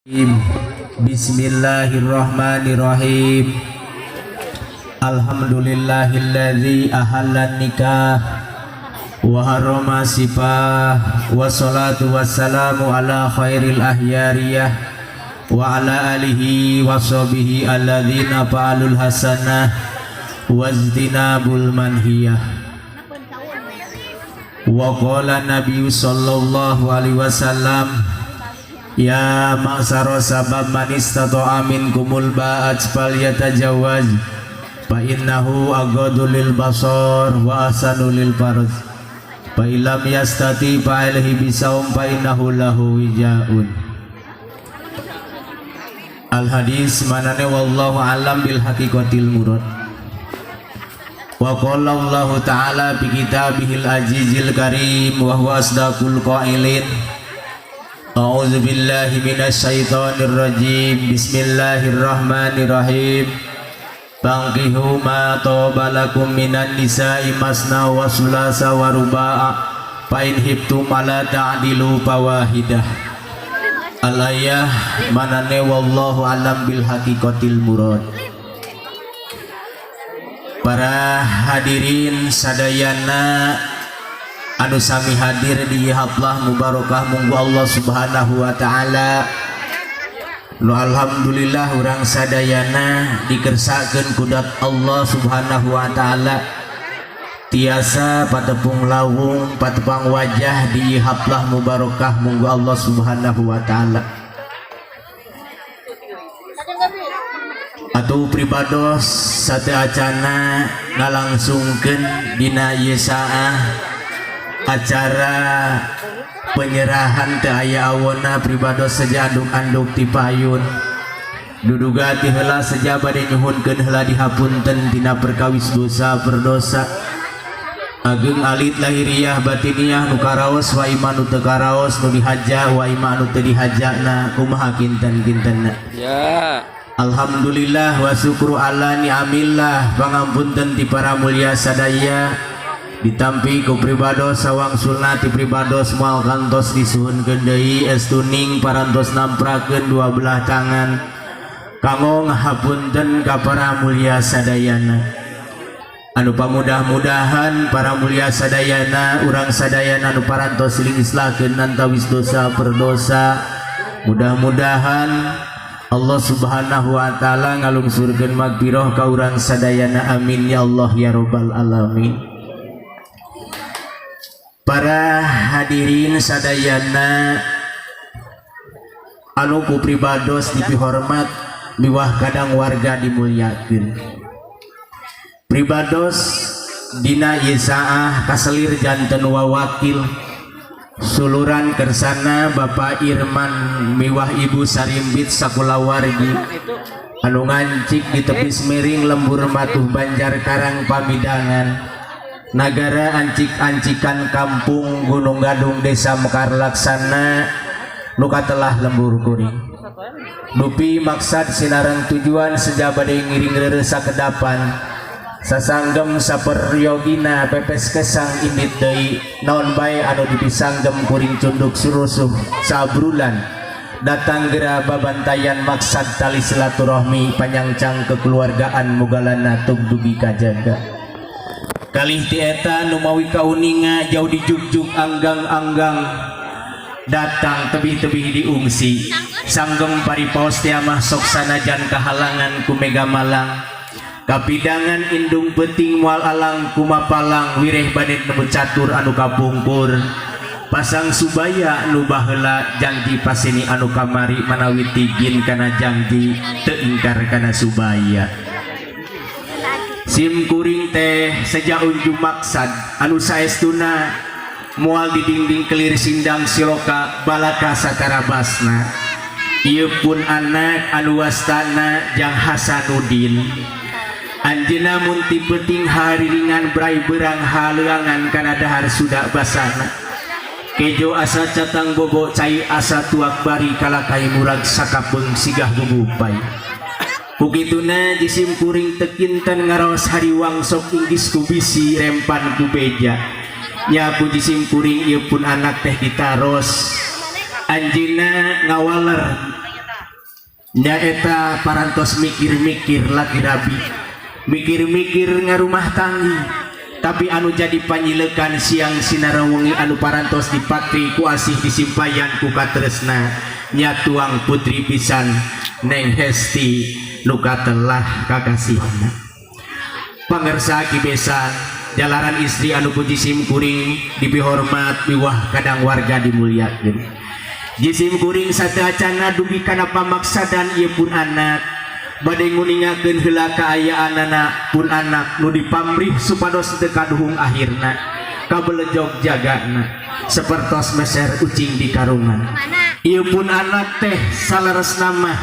Bismillahirrahmanirrahim. Alhamdulillahilladzi ahallan nikah wa harrama sifah, wassalatu wassalamu ala khairil ahyariyah wa ala alihi wa sahbihi alladzina fa'alul hasanah wazdinabul manhiyah. Wa qala nabiyyu sallallahu alaihi wasallam, ya ma'syara sabab man istata'a minkumul ba'at falyatajawwaz fa innahu aghaddu lil basar wa ahsanu lil farj fa illam yastati fa alaihi bisawm fa innahu lahu wijaun. Al hadis manane wallahu alam bil haqiqatil murad. Wa qala Allah ta'ala bi kitabihil azizil karim wa huwa asdaqul qailin. A'udzu billahi minasy syaithanir rajim. Bismillahirrahmanirrahim. Fankihu ma taba lakum minan nisa'i masna wa sulasa wa ruba'a fa in hibtum ala ta'dilu fawahidah. Al-ayah manane wallahu alam bil haqiqatil murad. Para hadirin sadayana anu sami hadir di haflah mubarakah munggu Allah subhanahu wa ta'ala. Lu alhamdulillah urang sadayana dikersakeun kudat Allah subhanahu wa ta'ala tiasa patepung lawung patepang wajah di haflah mubarakah munggu Allah subhanahu wa ta'ala. Atuh pribados sate acana ngalangsungkeun dina ieu saah acara penyerahan teu aya awonna pribados saja anduk-anduk ti payun duduga ti heula saja bade nyuhunkeun heula dihapunten tina perkawis dosa berdosa ageng alit lahiriah batiniyah nu karaos wa iman nu teu karaos nu dihaja wa iman nu teu dihajana kumaha kinten-kintenna ya. Alhamdulillah wa syukru ala ni'amillah pangampunten ti para mulia sadaya ditampi ku pribados sawang sulna ti pribados moal kantos disuhunkeun deui estuning parantos namprakeun dua belah tangan kanggo ngahapunten ka para mulia sadayana anu pamudah-mudahan para mulia sadayana urang sadayana anu parantos siling islakeun antawis dosa berdosa mudah-mudahan Allah subhanahu wa ta'ala ngalungsurkeun magfirah ka urang sadayana amin ya Allah ya rabbal alamin. Para hadirin sadayana anu ku pribados dipihormat miwah kadang warga dimuliakeun. Pribados dina ieu saah kaselir janten wawakil suluran kersana Bapak Irman miwah Ibu Sarimbit sakulawargi anu ngancik di tepi Semering lembur Matuh Banjar Karang Pamidangan Nagara ancik-ancikan kampung Gunung Gadung Desa Mekarlaksana luka telah lembur kuring dupi maksad sinarang tujuan sejabade ngiring reureusa kedapan sasanggem saperyogina pepes kesang imit deui naon bae anu dipisanggem kuring cunduk surusuh sabrulan datang gera babantayan maksad tali silaturahmi panyangcang kekeluargaan mugalana tug dugi kajaga kalih ti eta nu mawi kauninga jauh di jugjug anggang-anggang datang tebih-tebih diungsi sanggem paripaos teh mah sok sanajan kahalangan ku mega malang kapidangan indung peting mual alang kumapalang wireh banet nu catur anu kapungkur pasang subaya nu baheula jangti paseni anu kamari manawi tigin kana jangti teu ingkar kana subaya sim kuring teh saja unjung maksad anu saestuna moal di dinding kelir sindang siloka balaka sakarabasna ieu pun anak anu wastana Jang Hasanuddin anjeunna mun ti peuting hariringan brai berang haleuangan kana dahar suda basana kejo asa catang bobo cai asa tuak bari kalakai murag sakapeung sigah bubupai pugituna jisim kuring tekinten ngaraos hariwang sok inggis ku bisi rempan ku beja nya ku jisim kuring ieu pun anak teh ditaros anjeunna ngawaler nyaeta parantos mikir-mikir laki rabi, mikir-mikir ngarumah tanggi, tapi anu jadi panyilekan siang sinarawengi anu parantos dipatri ku asih disimpayan ku katresna nyatuang putri pisan Neng Hesti nuka telah kakasihna pangersa kibesan jalaran istri anu puji sim kuring dipihormat miwah kadang warga dimuliakeun jisim kuring sateuacana dugi kana pamaksadan ieu pun anak bade nguningakeun heula kaayaanana pun anak nu dipamrih supados teu kaduhung akhirna kabelejog jagana sapertos meser ucing di karungan ieu pun anak teh salaresna mah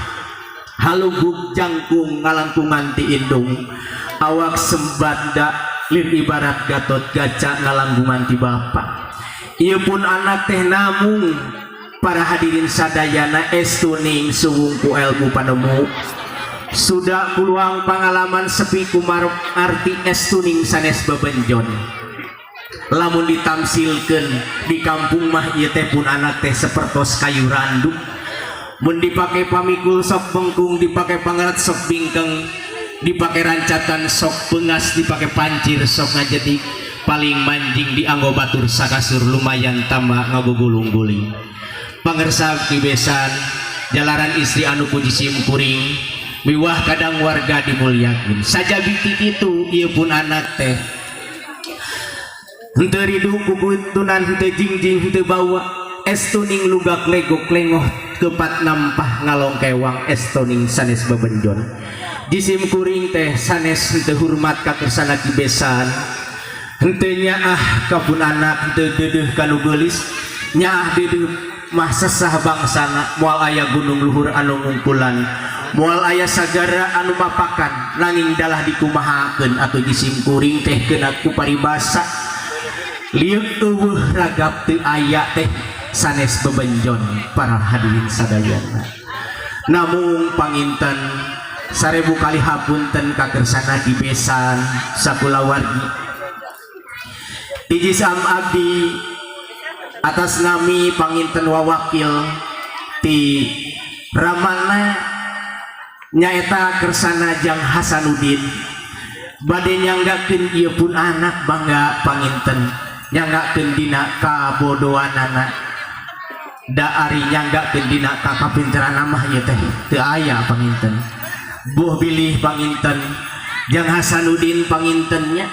halugug jangkung ngalangkungan ti indung awak sembada lir ibarat Gatot Kaca ngalangkungan ti bapa ieu pun anak teh namung para hadirin sadayana estuning suwung ku ilmu panemu sudah peluang pengalaman sepi kumar arti estuning sanes bebenjon lamun ditamsilkeun di kampung mah ieu teh pun anak teh sapertos kayu randu mun dipake pamikul sok bengkung dipake pangarat sok bingkeng dipake rancatan sok pengas dipake pancir sok ngajedik paling manjing dianggo batur sakasur lumayan tambah ngagugulung-guling pangersa kibesan jalaran istri anu puji sim kuring miwah kadang warga dimuliakeun saja bitik itu ieu pun anak teh henteu ridu kukuntunan henteu jingjing henteu bawa estuning lugak legok lengoh kepat nampah ngalong kewang estuning sanes bebenjon jisim kuring teh sanes henteu hormat ka kersana kibesan henteu nyaah ka pun anak henteu deudeuh kanu geulis nyaah deudeuh mah sesah bangsana moal aya gunung luhur anu ngungkulan moal aya sagara anu mapakan nanging dalah dikumahakeun atuh jisim kuring teh keuna ku paribasa liuk eueuh ragap teu aya teh sanes bebenjon para hadirin sadayana namung panginten 1000 kali hapunten ka kersana kibesan sakulawargi ijisam abdi atas nami panginten wawakil ti ramana nyaeta kersana Jang Hasanuddin bade nyanggakeun ieu pun anak bangga panginten nyanggakeun dina kabodohanana da ari nyanggakeun dina kakapinteran mah ieu teh teu aya panginten buh bilih panginten Jang Hasanuddin pangintennya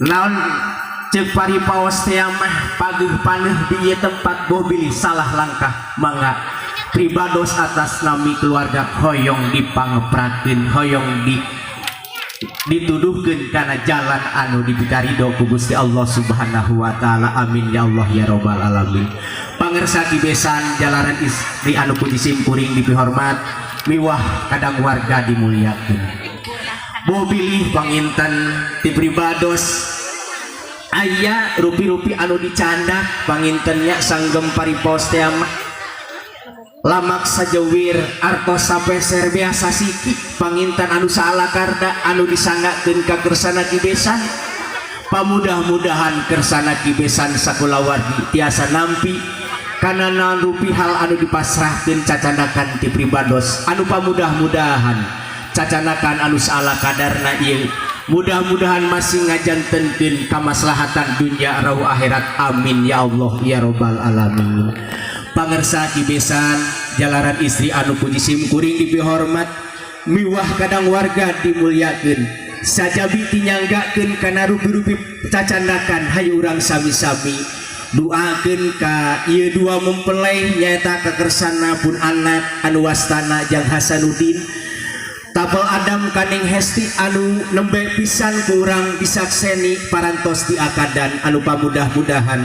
naon ceuk paripaos teh mah pageuh paneuh di ieu tempat buh bilih salah langkah mangga pribados atas nami keluarga hoyong dipanggeprakeun hoyong dituduhkeun kana jalan anu dipikaridho ku Gusti Allah Subhanahu wa taala amin ya Allah ya rabbal alamin pangersa kibesan jalaran istri anu puji sim kuring dipihormat miwah kadang warga dimuliakeun buh bilih panginten ti pribados aya rupi-rupi anu dicandak pangintennya sanggem paripaos teh mah lamak sajewir artos sapeser biasa siki panginten anu saalakarda anu disanggakeun ka kersana kibesan pamudah-mudahan kersana kibesan sakulawargi tiasa nampi kana naon rupi hal anu dipasrahkeun cacanakan ti pribados anu pamudah-mudahan cacanakan anu saala kadarna ieu mudah-mudahan masih ngajantenkeun kamaslahatan dunia rauh akhirat amin ya Allah ya rabbal alamin pangersa kibesan jalaran istri anu puji sim kuring dipihormat miwah kadang warga dimuliakeun sajabi tinyanggakeun kana rupi-rupi cacandakan hayu urang sami-sami doakeun ka ieu dua mempelai nyaeta kekersana pun anak anu wastana Jang Hasanuddin tapel Adam kaning Hesti anu nembe pisan kurang disakseni parantos di akadan anu pamudah-mudahan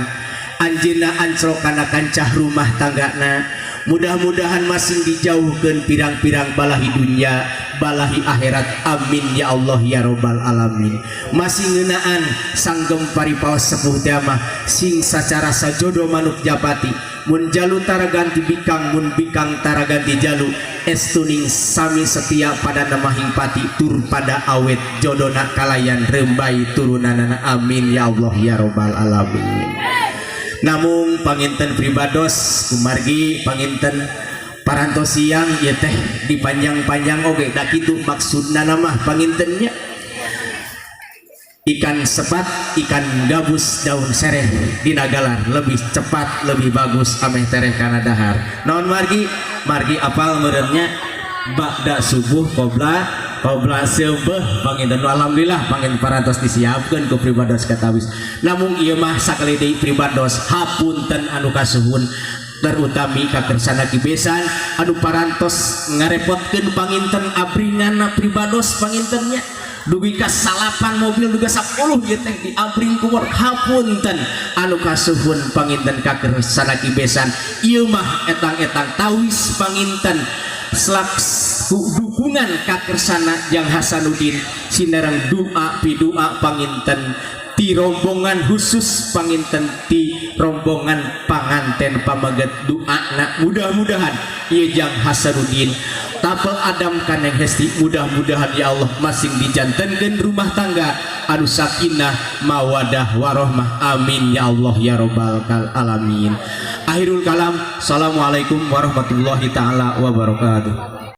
anjeunna ancrok kana kancah rumah tanggana mudah-mudahan masing dijauhkeun pirang-pirang balahi dunia balahi akhirat amin ya Allah ya rabbal alamin masing ngeunaan sanggem paripaos sepuh teh mah sing sacara sajodo manuk japati mun jalu taraganti bikang mun bikang taraganti jalu estuning sami setia pada namahing pati tur pada awet jodona kalayan rembai turunanana amin ya Allah ya rabbal alamin namung panginten pribados kumargi panginten parantos siang ya teh dipanjang-panjang oge da kitu maksudna mah pangintennya ikan sepat ikan gabus daun sereh dina galar lebih cepat lebih bagus ameh tereh kana dahar naon margi apal meureunnya ba'da subuh qobla seubeuh panginten alhamdulillah panginten parantos disiapkeun ku pribados katawis namun ieu mah sakali deui pribados hapunten anu kasuhun terutami kakersana kibesan anu parantos ngarepotkeun panginten abringanna pribados pangintennya dugi ka salapan mobil duga 10 ieu teh diabring kuwar hapunten anu kasuhun panginten kakersana kibesan ieu mah etang-etang tawis panginten selaks dukungan kakersana Jang Hasanuddin sinerang doa panginten ti rombongan khusus panginten ti rombongan panganten pamaget doana mudah-mudahan ieu Jang Hasanuddin tapel Adam kaneng hesti mudah-mudahan ya Allah masing dijantenkeun rumah tangga anu sakinah mawadah warohmah amin ya Allah ya robbal alamin. Akhirul kalam, assalamualaikum warahmatullahi taala wabarakatuh.